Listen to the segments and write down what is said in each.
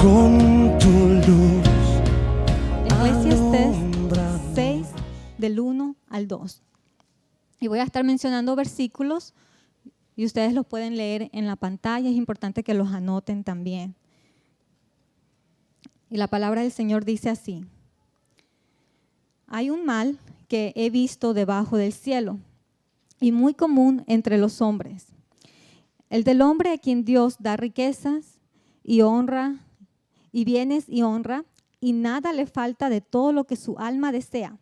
con tu luz. Eclesiastés 6, del 1 al 2. Y voy a estar mencionando versículos y ustedes los pueden leer en la pantalla. Es importante que los anoten también. Y la palabra del Señor dice así: hay un mal que he visto debajo del cielo y muy común entre los hombres, el del hombre a quien Dios da riquezas y honra y bienes y honra, y nada le falta de todo lo que su alma desea,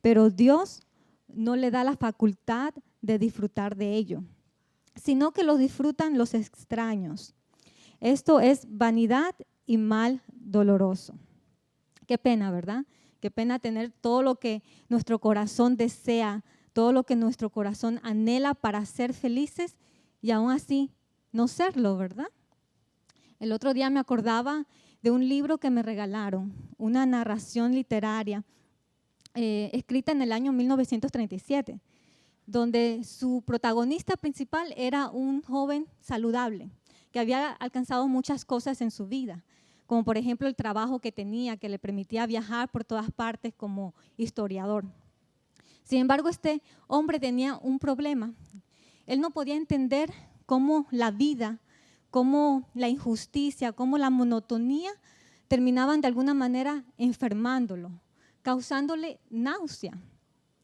pero Dios no le da la facultad de disfrutar de ello, sino que lo disfrutan los extraños. Esto es vanidad y mal doloroso. Qué pena, ¿verdad? Qué pena tener todo lo que nuestro corazón desea, todo lo que nuestro corazón anhela para ser felices y aún así no serlo, ¿verdad? El otro día me acordaba de un libro que me regalaron, una narración literaria escrita en el año 1937, donde su protagonista principal era un joven saludable, que había alcanzado muchas cosas en su vida, como por ejemplo el trabajo que tenía, que le permitía viajar por todas partes como historiador. Sin embargo, este hombre tenía un problema. Él no podía entender cómo la vida, cómo la injusticia, cómo la monotonía terminaban de alguna manera enfermándolo, causándole náusea.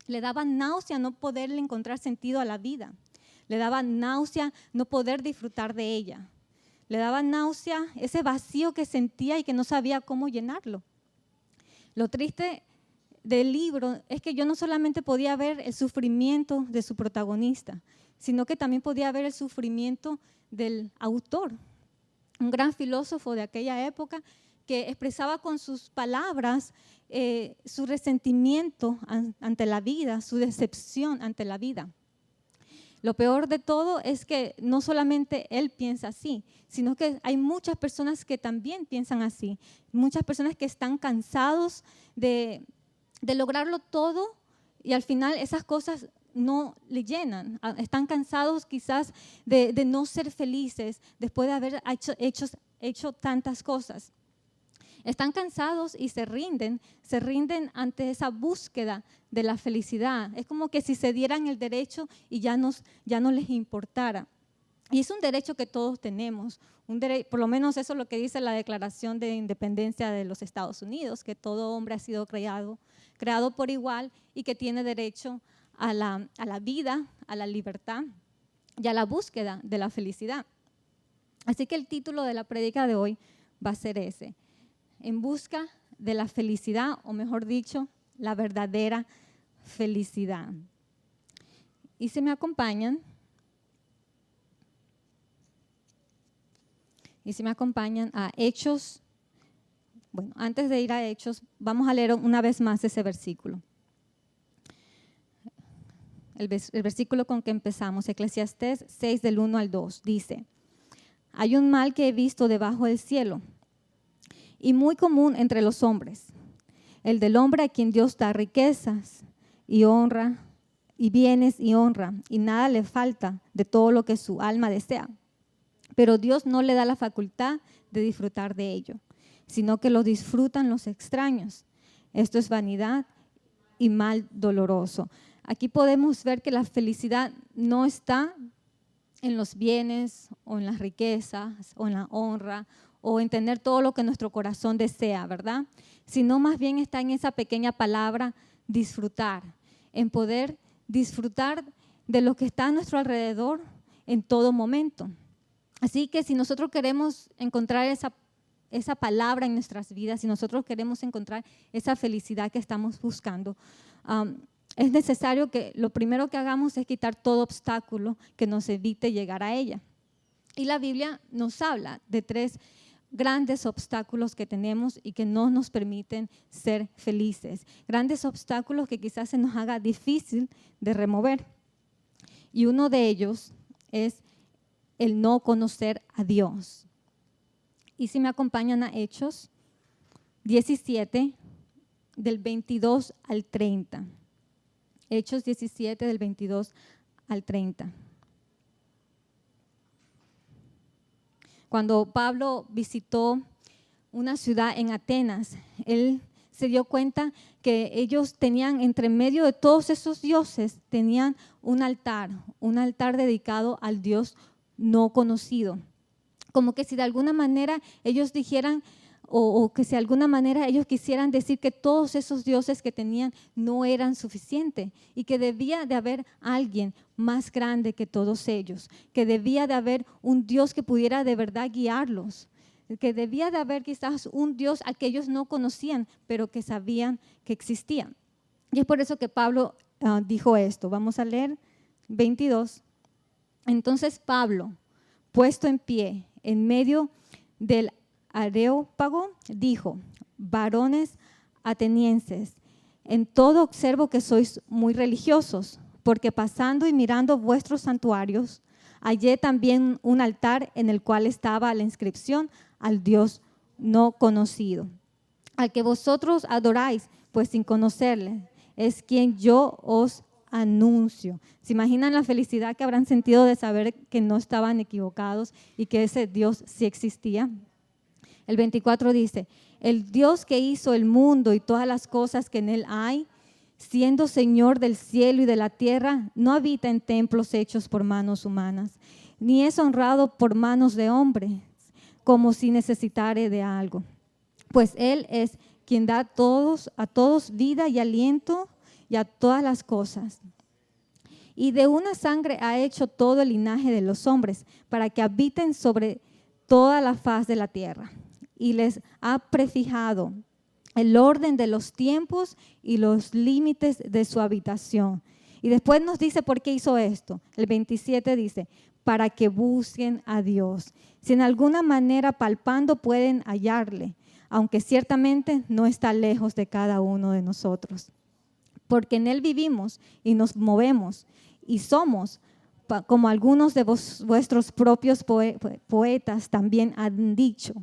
Le daba náusea no poderle encontrar sentido a la vida. Le daba náusea no poder disfrutar de ella. Le daba náusea ese vacío que sentía y que no sabía cómo llenarlo. Lo triste del libro es que yo no solamente podía ver el sufrimiento de su protagonista, sino que también podía ver el sufrimiento del autor, un gran filósofo de aquella época que expresaba con sus palabras su resentimiento ante la vida, su decepción ante la vida. Lo peor de todo es que no solamente él piensa así, sino que hay muchas personas que también piensan así, muchas personas que están cansados de lograrlo todo y al final esas cosas no le llenan, están cansados quizás de no ser felices después de haber hecho tantas cosas. Están cansados y se rinden ante esa búsqueda de la felicidad. Es como que si se dieran el derecho y ya no les importara. Y es un derecho que todos tenemos, por lo menos eso es lo que dice la Declaración de Independencia de los Estados Unidos, que todo hombre ha sido creado por igual y que tiene derecho a la vida, a la libertad y a la búsqueda de la felicidad. Así que el título de la prédica de hoy va a ser ese: en busca de la felicidad, o mejor dicho, la verdadera felicidad. Y si me acompañan, a Hechos. Bueno, antes de ir a Hechos, vamos a leer una vez más ese versículo. El versículo con que empezamos, Eclesiastés 6, del 1 al 2, dice: hay un mal que he visto debajo del cielo y muy común entre los hombres, el del hombre a quien Dios da riquezas y honra y bienes y honra, y nada le falta de todo lo que su alma desea. Pero Dios no le da la facultad de disfrutar de ello, sino que lo disfrutan los extraños. Esto es vanidad y mal doloroso. Aquí podemos ver que la felicidad no está en los bienes o en las riquezas o en la honra o en tener todo lo que nuestro corazón desea, ¿verdad? Sino más bien está en esa pequeña palabra disfrutar, en poder disfrutar de lo que está a nuestro alrededor en todo momento. Así que si nosotros queremos encontrar esa palabra en nuestras vidas, si nosotros queremos encontrar esa felicidad que estamos buscando, es necesario que lo primero que hagamos es quitar todo obstáculo que nos evite llegar a ella. Y la Biblia nos habla de 3 grandes obstáculos que tenemos y que no nos permiten ser felices. Grandes obstáculos que quizás se nos haga difícil de remover. Y uno de ellos es el no conocer a Dios. Y si me acompañan a Hechos 17, del 22 al 30. Hechos 17, del 22 al 30. Cuando Pablo visitó una ciudad en Atenas, él se dio cuenta que ellos tenían, entre medio de todos esos dioses, tenían un altar dedicado al Dios no conocido. Como que si de alguna manera ellos dijeran, o que si de alguna manera ellos quisieran decir que todos esos dioses que tenían no eran suficientes y que debía de haber alguien más grande que todos ellos, que debía de haber un Dios que pudiera de verdad guiarlos, que debía de haber quizás un Dios al que ellos no conocían, pero que sabían que existía. Y es por eso que Pablo dijo esto. Vamos a leer 22. Entonces Pablo, puesto en pie en medio del Areópago, dijo: varones atenienses, en todo observo que sois muy religiosos, porque pasando y mirando vuestros santuarios, hallé también un altar en el cual estaba la inscripción al Dios no conocido, al que vosotros adoráis, pues sin conocerle, es quien yo os anuncio. ¿Se imaginan la felicidad que habrán sentido de saber que no estaban equivocados y que ese Dios sí existía? El 24 dice: el Dios que hizo el mundo y todas las cosas que en él hay, siendo Señor del cielo y de la tierra, no habita en templos hechos por manos humanas, ni es honrado por manos de hombres, como si necesitare de algo. Pues Él es quien da a todos vida y aliento y a todas las cosas. Y de una sangre ha hecho todo el linaje de los hombres, para que habiten sobre toda la faz de la tierra. Y les ha prefijado el orden de los tiempos y los límites de su habitación. Y después nos dice por qué hizo esto. El 27 dice: para que busquen a Dios, si en alguna manera palpando pueden hallarle, aunque ciertamente no está lejos de cada uno de nosotros. Porque en Él vivimos y nos movemos y somos, como algunos de vuestros propios poetas también han dicho,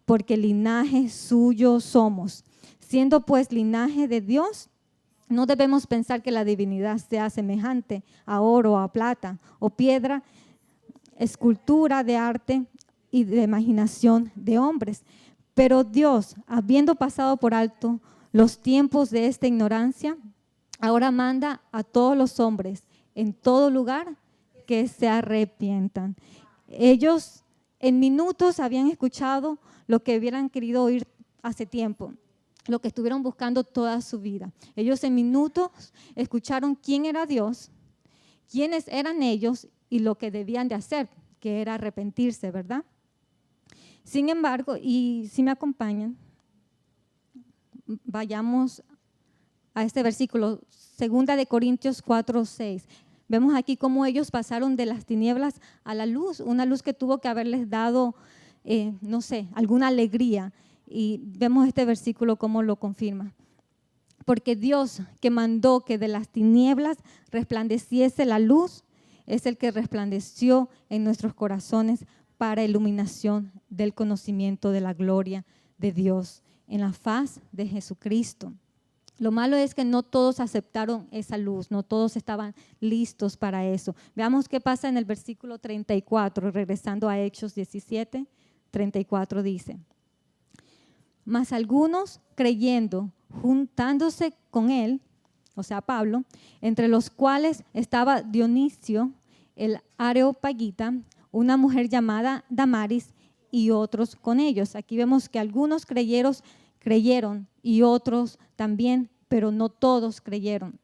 porque linaje suyo somos. Siendo pues linaje de Dios, no debemos pensar que la divinidad sea semejante a oro, a plata o piedra, escultura de arte y de imaginación de hombres. Pero Dios, habiendo pasado por alto los tiempos de esta ignorancia, ahora manda a todos los hombres en todo lugar que se arrepientan. Ellos en minutos habían escuchado lo que hubieran querido oír hace tiempo, lo que estuvieron buscando toda su vida. Ellos en minutos escucharon quién era Dios, quiénes eran ellos y lo que debían de hacer, que era arrepentirse, ¿verdad? Sin embargo, y si me acompañan, vayamos a este versículo, 2 de Corintios 4:6. Vemos aquí cómo ellos pasaron de las tinieblas a la luz, una luz que tuvo que haberles dado, no sé, alguna alegría. Y vemos este versículo cómo lo confirma. Porque Dios, que mandó que de las tinieblas resplandeciese la luz, es el que resplandeció en nuestros corazones para iluminación del conocimiento de la gloria de Dios en la faz de Jesucristo. Lo malo es que no todos aceptaron esa luz, no todos estaban listos para eso. Veamos qué pasa en el versículo 34, regresando a Hechos 17, 34 dice: mas algunos creyendo, juntándose con él, o sea Pablo, entre los cuales estaba Dionisio, el Areopagita, una mujer llamada Damaris y otros con ellos. Aquí vemos que algunos creyeron y otros también, pero no todos creyeron.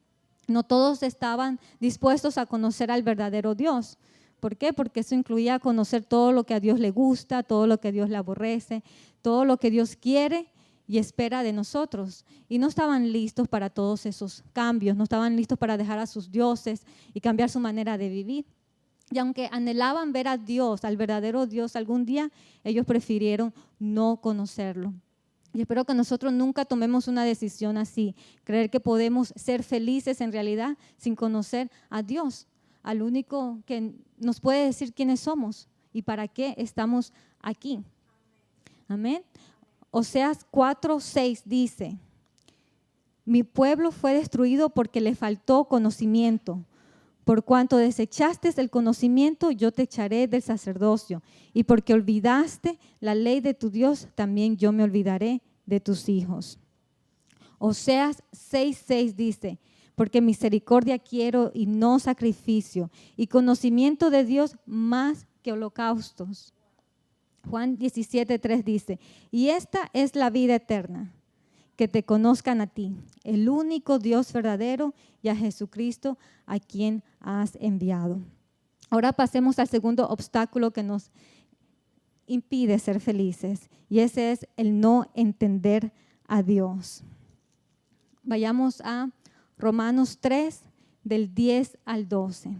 No todos estaban dispuestos a conocer al verdadero Dios. ¿Por qué? Porque eso incluía conocer todo lo que a Dios le gusta, todo lo que a Dios le aborrece, todo lo que Dios quiere y espera de nosotros. Y no estaban listos para todos esos cambios, no estaban listos para dejar a sus dioses y cambiar su manera de vivir. Y aunque anhelaban ver a Dios, al verdadero Dios, algún día ellos prefirieron no conocerlo. Y espero que nosotros nunca tomemos una decisión así, creer que podemos ser felices en realidad sin conocer a Dios, al único que nos puede decir quiénes somos y para qué estamos aquí. Amén. Oseas 4:6 dice: mi pueblo fue destruido porque le faltó conocimiento, Por cuanto desechaste el conocimiento, yo te echaré del sacerdocio. Y porque olvidaste la ley de tu Dios, también yo me olvidaré de tus hijos. Oseas 6:6 dice, porque misericordia quiero y no sacrificio, y conocimiento de Dios más que holocaustos. Juan 17:3 dice, y esta es la vida eterna, que te conozcan a ti, el único Dios verdadero, y a Jesucristo a quien has enviado. Ahora pasemos al segundo obstáculo que nos impide ser felices, y ese es el no entender a Dios. Vayamos a Romanos 3, del 10 al 12.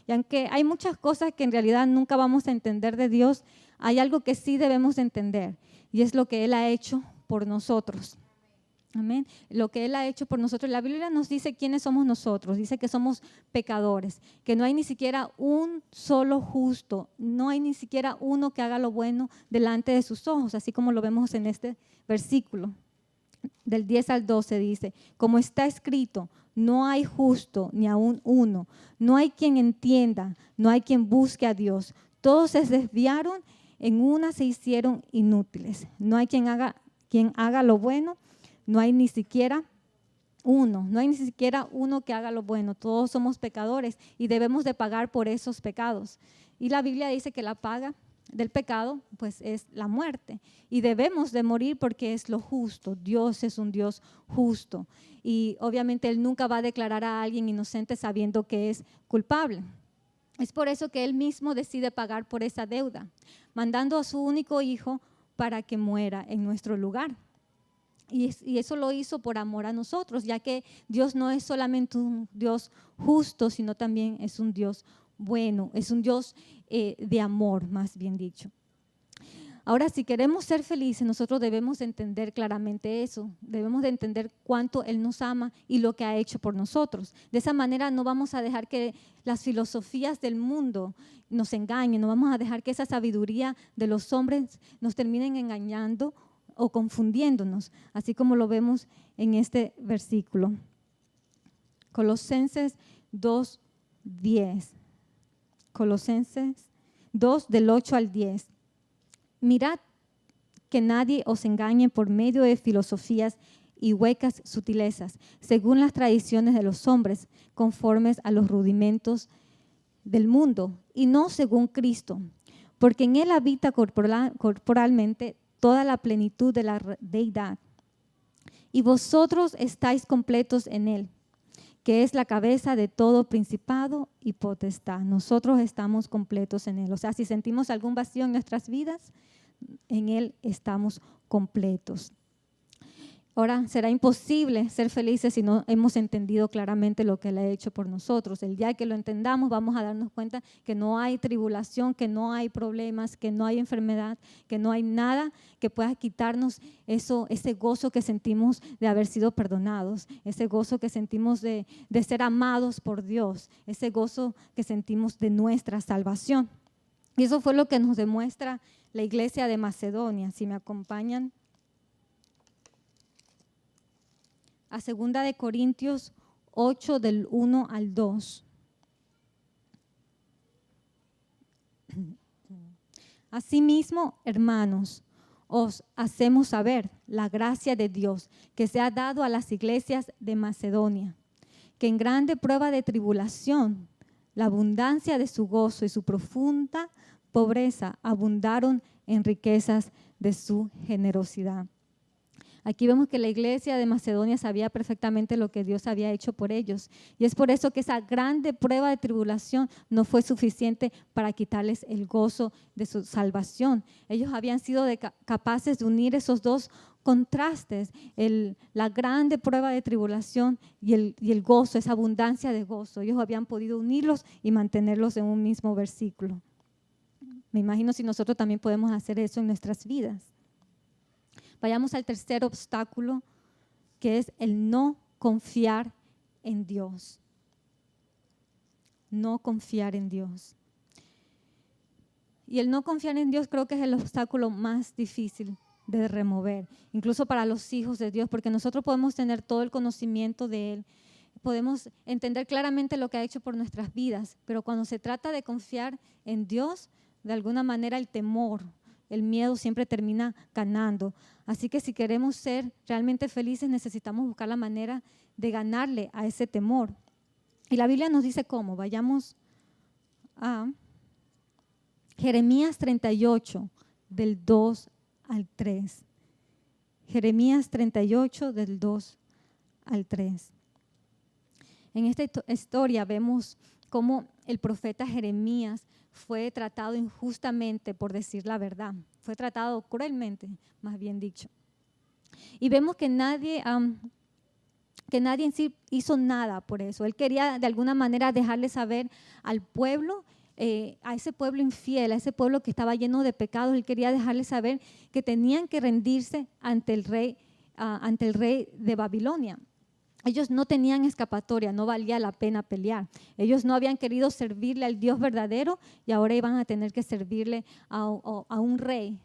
Y aunque hay muchas cosas que en realidad nunca vamos a entender de Dios, hay algo que sí debemos entender, y es lo que Él ha hecho por nosotros. Amén. Lo que Él ha hecho por nosotros. La Biblia nos dice quiénes somos nosotros. Dice que somos pecadores, que no hay ni siquiera un solo justo, no hay ni siquiera uno que haga lo bueno delante de sus ojos, así como lo vemos en este versículo. Del 10 al 12 dice, como está escrito, no hay justo ni aún uno, no hay quien entienda, no hay quien busque a Dios. Todos se desviaron, en una se hicieron inútiles. No hay quien haga lo bueno, no hay ni siquiera uno que haga lo bueno. Todos somos pecadores y debemos de pagar por esos pecados. Y la Biblia dice que la paga del pecado pues es la muerte, y debemos de morir porque es lo justo. Dios es un Dios justo, y obviamente Él nunca va a declarar a alguien inocente sabiendo que es culpable. Es por eso que Él mismo decide pagar por esa deuda, mandando a su único hijo para que muera en nuestro lugar. Y eso lo hizo por amor a nosotros, ya que Dios no es solamente un Dios justo, sino también es un Dios bueno, es un Dios de amor, más bien dicho. Ahora, si queremos ser felices, nosotros debemos entender claramente eso. Debemos de entender cuánto Él nos ama y lo que ha hecho por nosotros. De esa manera no vamos a dejar que las filosofías del mundo nos engañen, no vamos a dejar que esa sabiduría de los hombres nos terminen engañando o confundiéndonos, así como lo vemos en este versículo. Colosenses 2:10. Colosenses 2, del 8 al 10. Mirad que nadie os engañe por medio de filosofías y huecas sutilezas, según las tradiciones de los hombres, conformes a los rudimentos del mundo, y no según Cristo, porque en Él habita corporalmente toda la plenitud de la deidad. Y vosotros estáis completos en Él, que es la cabeza de todo principado y potestad. Nosotros estamos completos en Él. O sea, si sentimos algún vacío en nuestras vidas, en Él estamos completos. Ahora, será imposible ser felices si no hemos entendido claramente lo que Él ha hecho por nosotros. El día que lo entendamos, vamos a darnos cuenta que no hay tribulación, que no hay problemas, que no hay enfermedad, que no hay nada que pueda quitarnos ese gozo que sentimos de haber sido perdonados, ese gozo que sentimos de ser amados por Dios, ese gozo que sentimos de nuestra salvación. Y eso fue lo que nos demuestra la iglesia de Macedonia. Si me acompañan a 2 de Corintios 8, del 1 al 2. Asimismo, hermanos, os hacemos saber la gracia de Dios que se ha dado a las iglesias de Macedonia, que en grande prueba de tribulación, la abundancia de su gozo y su profunda pobreza abundaron en riquezas de su generosidad. Aquí vemos que la iglesia de Macedonia sabía perfectamente lo que Dios había hecho por ellos. Y es por eso que esa grande prueba de tribulación no fue suficiente para quitarles el gozo de su salvación. Ellos habían sido capaces de unir esos dos contrastes, la grande prueba de tribulación y el gozo, esa abundancia de gozo. Ellos habían podido unirlos y mantenerlos en un mismo versículo. Me imagino si nosotros también podemos hacer eso en nuestras vidas. Vayamos al tercer obstáculo, que es el no confiar en Dios. No confiar en Dios. Y el no confiar en Dios creo que es el obstáculo más difícil de remover, incluso para los hijos de Dios, porque nosotros podemos tener todo el conocimiento de Él, podemos entender claramente lo que ha hecho por nuestras vidas, pero cuando se trata de confiar en Dios, de alguna manera el temor, el miedo siempre termina ganando. Así que si queremos ser realmente felices, necesitamos buscar la manera de ganarle a ese temor. Y la Biblia nos dice cómo. Vayamos a Jeremías 38, del 2 al 3. Jeremías 38, del 2 al 3. En esta historia vemos cómo el profeta Jeremías fue tratado injustamente por decir la verdad. Fue tratado cruelmente, más bien dicho. Y vemos que nadie en sí hizo nada por eso. Él quería de alguna manera dejarle saber al pueblo, a ese pueblo infiel, a ese pueblo que estaba lleno de pecados, él quería dejarle saber que tenían que rendirse ante el rey de Babilonia. Ellos no tenían escapatoria, no valía la pena pelear. Ellos no habían querido servirle al Dios verdadero y ahora iban a tener que servirle a un rey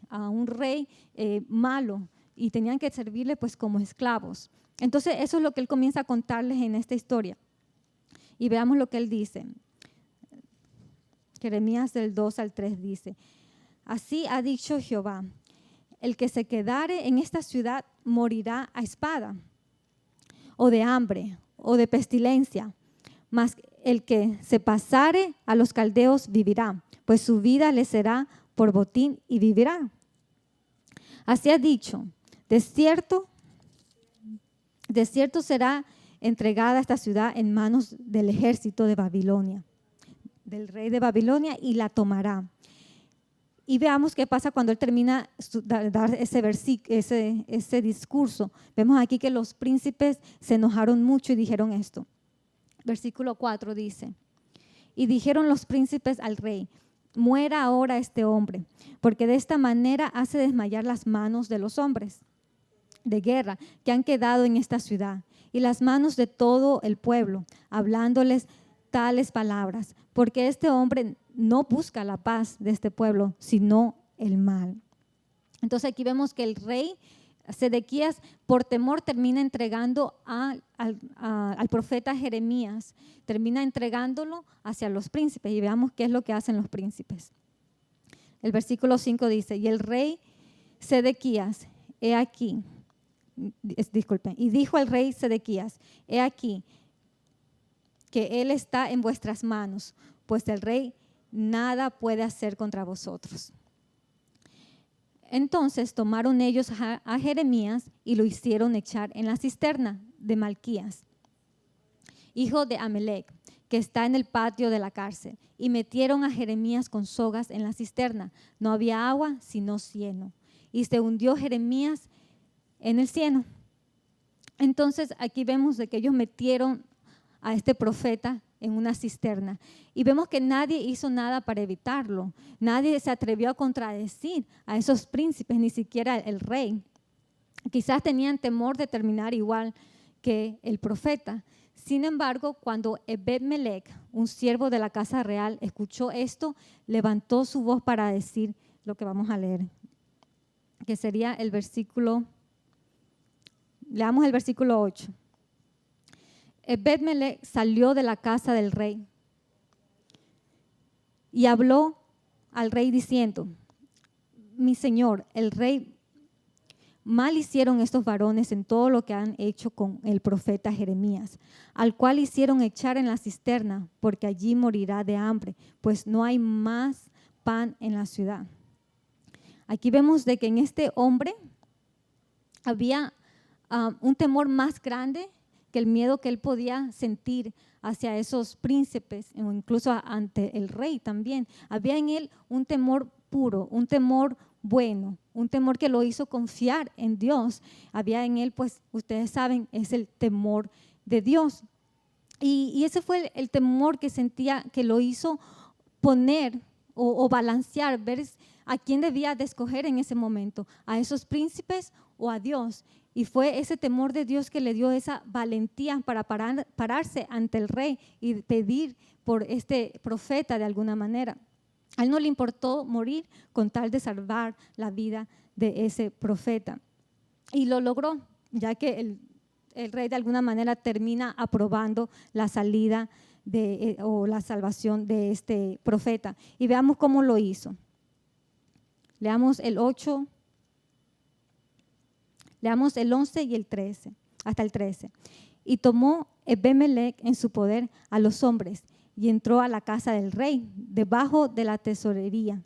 malo, y tenían que servirle pues como esclavos. Entonces eso es lo que él comienza a contarles en esta historia. Y veamos lo que él dice. Jeremías del 2 al 3 dice: así ha dicho Jehová, el que se quedare en esta ciudad morirá a espada, o de hambre, o de pestilencia, mas el que se pasare a los caldeos vivirá, pues su vida le será por botín y vivirá. Así ha dicho, de cierto será entregada esta ciudad en manos del ejército de Babilonia, del rey de Babilonia, y la tomará. Y veamos qué pasa cuando él termina de dar ese discurso. Vemos aquí que los príncipes se enojaron mucho y dijeron esto. Versículo 4 dice: y dijeron los príncipes al rey: muera ahora este hombre, porque de esta manera hace desmayar las manos de los hombres de guerra que han quedado en esta ciudad, y las manos de todo el pueblo, hablándoles tales palabras, porque este hombre no busca la paz de este pueblo, sino el mal. Entonces aquí vemos que el rey Sedequías, por temor, termina entregando al profeta Jeremías, termina entregándolo hacia los príncipes, y veamos qué es lo que hacen los príncipes. El versículo 5 dice: y el rey Sedequías, he aquí, disculpen, y dijo el rey Sedequías: he aquí que él está en vuestras manos, pues el rey nada puede hacer contra vosotros. Entonces tomaron ellos a Jeremías y lo hicieron echar en la cisterna de Malquías, hijo de Amelec, que está en el patio de la cárcel, y metieron a Jeremías con sogas en la cisterna. No había agua sino cieno, y se hundió Jeremías en el cieno. Entonces aquí vemos de que ellos metieron a este profeta en una cisterna, y vemos que nadie hizo nada para evitarlo. Nadie se atrevió a contradecir a esos príncipes, ni siquiera el rey. Quizás tenían temor de terminar igual que el profeta. Sin embargo, cuando Ebed-Melech, un siervo de la casa real, escuchó esto, levantó su voz para decir lo que vamos a leer, que sería el versículo, leamos el versículo 8. Ebed-Melech salió de la casa del rey y habló al rey diciendo: mi señor, el rey, mal hicieron estos varones en todo lo que han hecho con el profeta Jeremías, al cual hicieron echar en la cisterna, porque allí morirá de hambre, pues no hay más pan en la ciudad. Aquí vemos de que en este hombre había un temor más grande que el miedo que él podía sentir hacia esos príncipes, o incluso ante el rey también. Había en él un temor puro, un temor bueno, un temor que lo hizo confiar en Dios. Había en él, pues ustedes saben, es el temor de Dios. Y ese fue el temor que sentía, que lo hizo poner o balancear, ver a quién debía de escoger en ese momento, a esos príncipes o a Dios. Y fue ese temor de Dios que le dio esa valentía para pararse ante el rey y pedir por este profeta de alguna manera. A él no le importó morir con tal de salvar la vida de ese profeta. Y lo logró, ya que el rey de alguna manera termina aprobando la salida o la salvación de este profeta. Y veamos cómo lo hizo. Leamos el 8, leamos el 11 y el 13, hasta el 13. Y tomó Ebemelec en su poder a los hombres y entró a la casa del rey, debajo de la tesorería.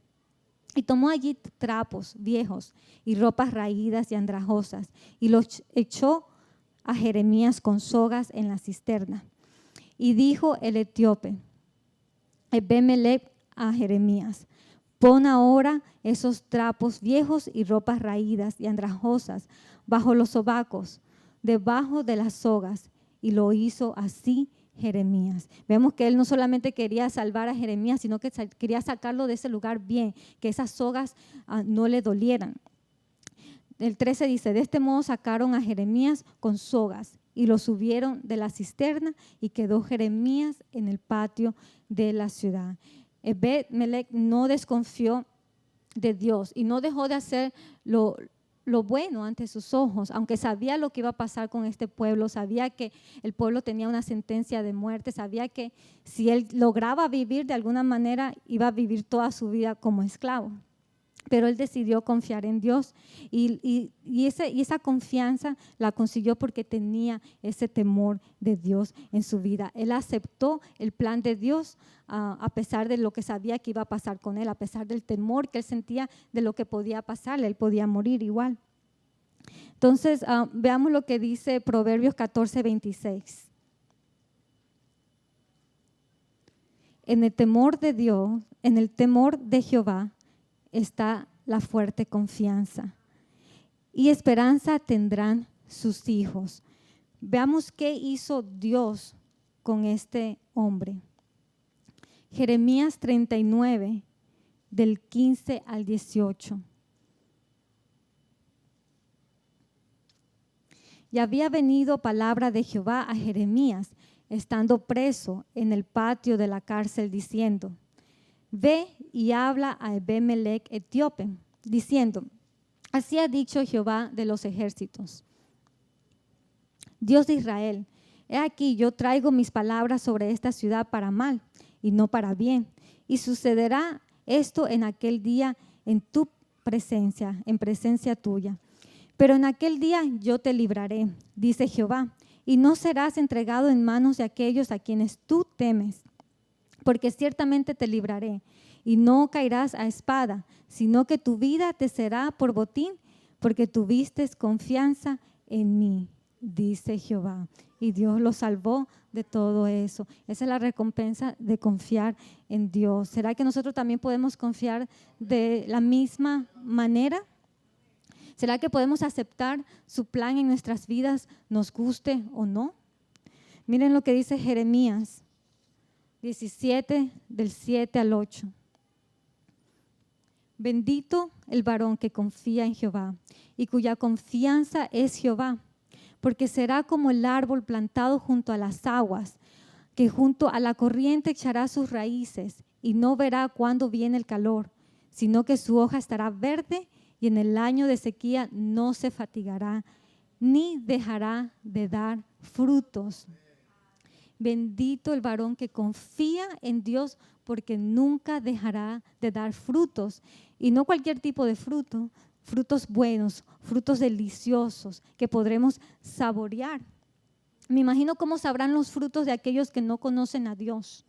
Y tomó allí trapos viejos y ropas raídas y andrajosas, y los echó a Jeremías con sogas en la cisterna. Y dijo el etíope, Ebemelec, a Jeremías: pon ahora esos trapos viejos y ropas raídas y andrajosas bajo los sobacos, debajo de las sogas. Y lo hizo así Jeremías. Vemos que él no solamente quería salvar a Jeremías, sino que quería sacarlo de ese lugar bien, que esas sogas no le dolieran. El 13 dice, de este modo sacaron a Jeremías con sogas y lo subieron de la cisterna, y quedó Jeremías en el patio de la ciudad. Ebemelec no desconfió de Dios y no dejó de hacer lo bueno ante sus ojos, aunque sabía lo que iba a pasar con este pueblo, sabía que el pueblo tenía una sentencia de muerte, sabía que si él lograba vivir de alguna manera, iba a vivir toda su vida como esclavo. Pero él decidió confiar en Dios y esa confianza la consiguió porque tenía ese temor de Dios en su vida. Él aceptó el plan de Dios a pesar de lo que sabía que iba a pasar con él, a pesar del temor que él sentía de lo que podía pasarle, él podía morir igual. Entonces, veamos lo que dice Proverbios 14:26. En el temor de Dios, en el temor de Jehová, está la fuerte confianza, y esperanza tendrán sus hijos. Veamos qué hizo Dios con este hombre. Jeremías 39, del 15 al 18. Y había venido palabra de Jehová a Jeremías, estando preso en el patio de la cárcel, diciendo: Ve y habla a Ebemelec etíope, diciendo: así ha dicho Jehová de los ejércitos, Dios de Israel: he aquí, yo traigo mis palabras sobre esta ciudad para mal y no para bien. Y sucederá esto en aquel día en tu presencia, en presencia tuya. Pero en aquel día yo te libraré, dice Jehová, y no serás entregado en manos de aquellos a quienes tú temes. Porque ciertamente te libraré, y no caerás a espada, sino que tu vida te será por botín, porque tuviste confianza en mí, dice Jehová. Y Dios lo salvó de todo eso. Esa es la recompensa de confiar en Dios. ¿Será que nosotros también podemos confiar de la misma manera? ¿Será que podemos aceptar su plan en nuestras vidas, nos guste o no? Miren lo que dice Jeremías 17, del 7 al 8. Bendito el varón que confía en Jehová y cuya confianza es Jehová, porque será como el árbol plantado junto a las aguas, que junto a la corriente echará sus raíces y no verá cuándo viene el calor, sino que su hoja estará verde y en el año de sequía no se fatigará, ni dejará de dar frutos. Bendito el varón que confía en Dios, porque nunca dejará de dar frutos. Y no cualquier tipo de fruto, frutos buenos, frutos deliciosos que podremos saborear. Me imagino cómo sabrán los frutos de aquellos que no conocen a Dios.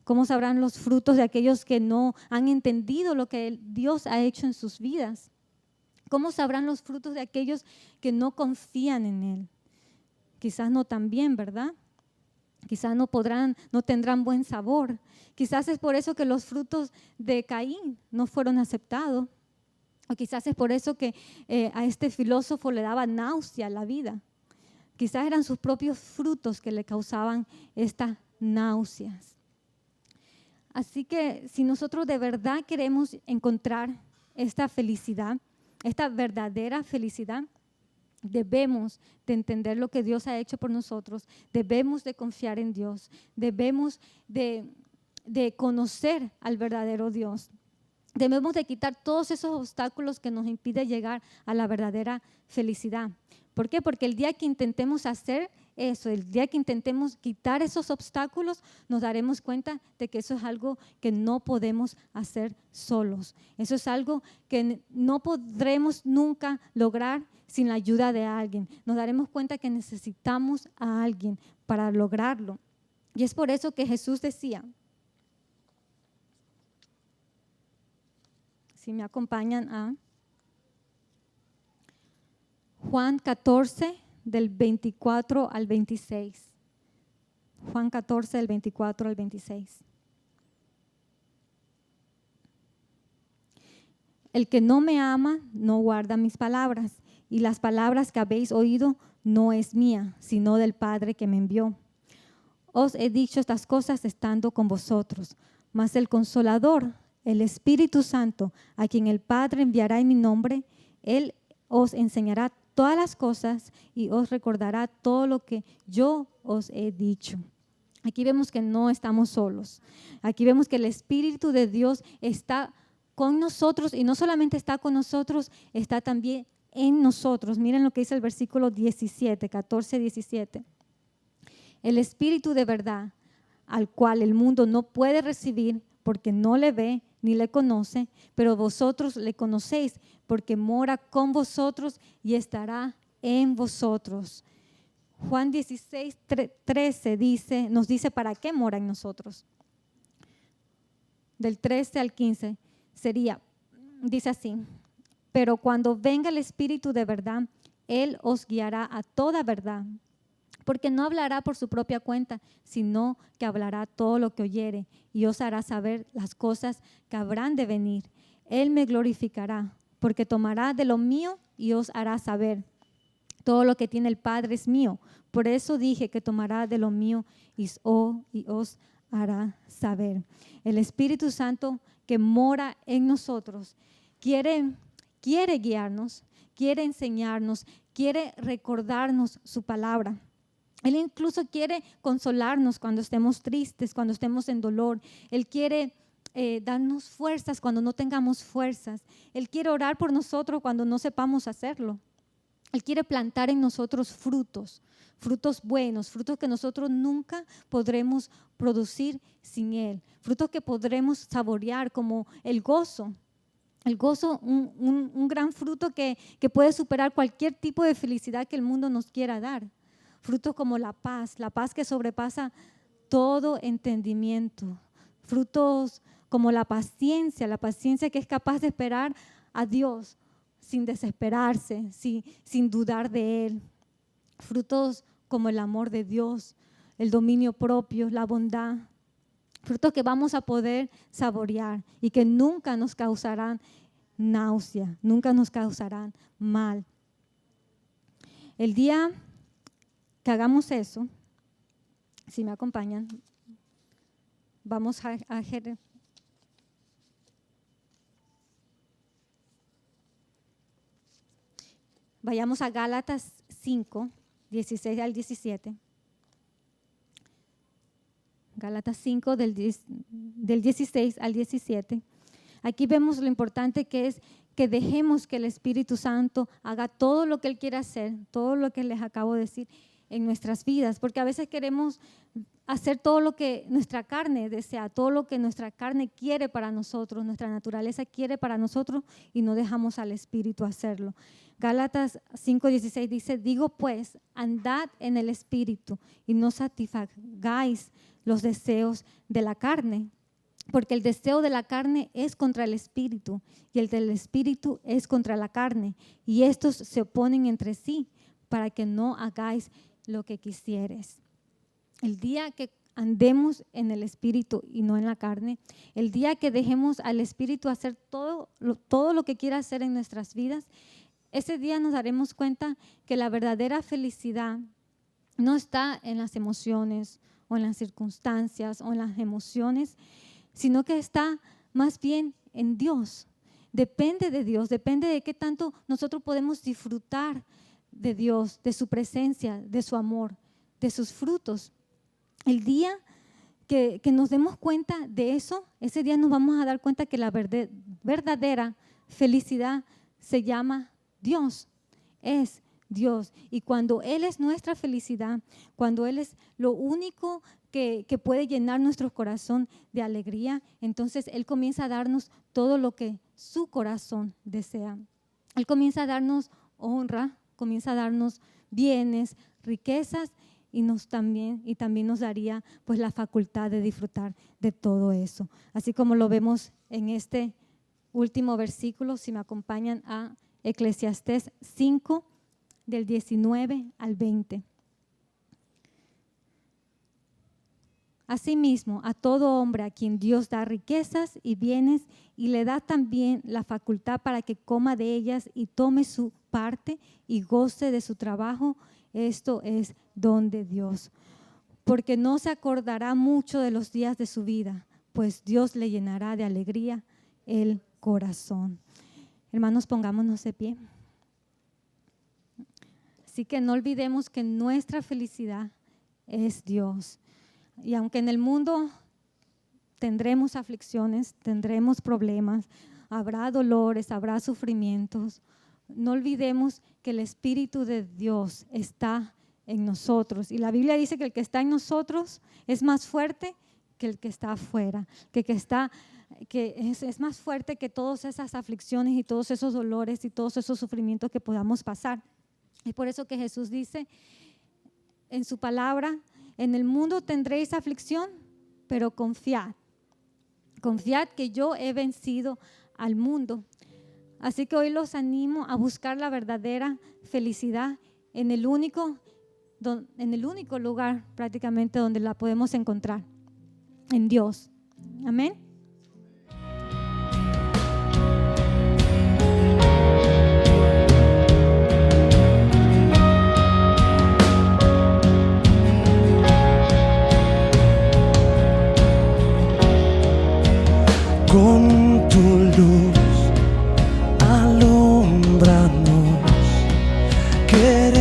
¿Cómo sabrán los frutos de aquellos que no han entendido lo que Dios ha hecho en sus vidas? ¿Cómo sabrán los frutos de aquellos que no confían en Él? Quizás no tan bien, ¿verdad? Quizás no tendrán buen sabor. Quizás es por eso que los frutos de Caín no fueron aceptados. O quizás es por eso que a este filósofo le daba náusea la vida. Quizás eran sus propios frutos que le causaban estas náuseas. Así que si nosotros de verdad queremos encontrar esta felicidad, esta verdadera felicidad, debemos de entender lo que Dios ha hecho por nosotros, debemos de confiar en Dios, debemos de conocer al verdadero Dios. Debemos de quitar todos esos obstáculos que nos impiden llegar a la verdadera felicidad. ¿Por qué? Porque el día que intentemos hacer eso, el día que intentemos quitar esos obstáculos, nos daremos cuenta de que eso es algo que no podemos hacer solos. Eso es algo que no podremos nunca lograr sin la ayuda de alguien. Nos daremos cuenta que necesitamos a alguien para lograrlo. Y es por eso que Jesús decía, si me acompañan a Juan 14, del 24 al 26. Juan 14, del 24 al 26. El que no me ama no guarda mis palabras, y las palabras que habéis oído no es mía, sino del Padre que me envió. Os he dicho estas cosas estando con vosotros, mas el Consolador, el Espíritu Santo, a quien el Padre enviará en mi nombre, Él os enseñará todas las cosas y os recordará todo lo que yo os he dicho. Aquí vemos que no estamos solos. Aquí vemos que el Espíritu de Dios está con nosotros, y no solamente está con nosotros, está también en nosotros. Miren lo que dice el versículo 17, 14, 17. El Espíritu de verdad, al cual el mundo no puede recibir porque no le ve ni le conoce, pero vosotros le conocéis porque mora con vosotros y estará en vosotros. Juan 16, 13 nos dice para qué mora en nosotros. Del 13 al 15 dice así: pero cuando venga el Espíritu de verdad, Él os guiará a toda verdad, porque no hablará por su propia cuenta, sino que hablará todo lo que oyere y os hará saber las cosas que habrán de venir. Él me glorificará, porque tomará de lo mío y os hará saber. Todo lo que tiene el Padre es mío. Por eso dije que tomará de lo mío y os hará saber. El Espíritu Santo que mora en nosotros quiere guiarnos, quiere enseñarnos, quiere recordarnos su palabra. Él incluso quiere consolarnos cuando estemos tristes, cuando estemos en dolor. Él quiere darnos fuerzas cuando no tengamos fuerzas. Él quiere orar por nosotros cuando no sepamos hacerlo. Él quiere plantar en nosotros frutos buenos, frutos que nosotros nunca podremos producir sin Él. Frutos que podremos saborear, como el gozo. El gozo, un gran fruto que puede superar cualquier tipo de felicidad que el mundo nos quiera dar. Frutos como la paz que sobrepasa todo entendimiento. Frutos como la paciencia que es capaz de esperar a Dios sin desesperarse, sin dudar de Él. Frutos como el amor de Dios, el dominio propio, la bondad. Frutos que vamos a poder saborear y que nunca nos causarán náusea, nunca nos causarán mal. El día que hagamos eso, si me acompañan, vamos a vayamos a Gálatas 5, 16 al 17. Gálatas 5 del 16 al 17. Aquí vemos lo importante que es que dejemos que el Espíritu Santo haga todo lo que Él quiere hacer, todo lo que les acabo de decir en nuestras vidas, porque a veces queremos hacer todo lo que nuestra carne desea, todo lo que nuestra carne quiere para nosotros, nuestra naturaleza quiere para nosotros, y no dejamos al Espíritu hacerlo. Gálatas 5:16 dice: digo pues, andad en el Espíritu y no satisfagáis los deseos de la carne, porque el deseo de la carne es contra el Espíritu y el del Espíritu es contra la carne, y estos se oponen entre sí para que no hagáis lo que quisieres. El día que andemos en el Espíritu y no en la carne, el día que dejemos al Espíritu hacer todo lo que quiera hacer en nuestras vidas, ese día nos daremos cuenta que la verdadera felicidad no está en las emociones o en las circunstancias o en las emociones, sino que está más bien en Dios. Depende de Dios, depende de qué tanto nosotros podemos disfrutar de Dios, de su presencia, de su amor, de sus frutos. El día que nos demos cuenta de eso, ese día nos vamos a dar cuenta que la verdadera felicidad se llama Dios, es Dios. Y cuando Él es nuestra felicidad, cuando Él es lo único que puede llenar nuestro corazón de alegría, entonces Él comienza a darnos todo lo que su corazón desea. Él comienza a darnos honra, comienza a darnos bienes, riquezas, y también nos daría pues la facultad de disfrutar de todo eso. Así como lo vemos en este último versículo, si me acompañan a Eclesiastés 5, del 19 al 20. Asimismo, a todo hombre a quien Dios da riquezas y bienes y le da también la facultad para que coma de ellas y tome su parte y goce de su trabajo, esto es don de Dios. Porque no se acordará mucho de los días de su vida, pues Dios le llenará de alegría el corazón. Hermanos, pongámonos de pie. Así que no olvidemos que nuestra felicidad es Dios. Y aunque en el mundo tendremos aflicciones, tendremos problemas, habrá dolores, habrá sufrimientos, no olvidemos que el Espíritu de Dios está en nosotros. Y la Biblia dice que el que está en nosotros es más fuerte que el que está afuera, que es más fuerte que todas esas aflicciones y todos esos dolores y todos esos sufrimientos que podamos pasar. Y por eso que Jesús dice en su palabra: en el mundo tendréis aflicción, pero confiad que yo he vencido al mundo. Así que hoy los animo a buscar la verdadera felicidad en el único lugar prácticamente donde la podemos encontrar, en Dios. Amén. Con tu luz alumbranos, queremos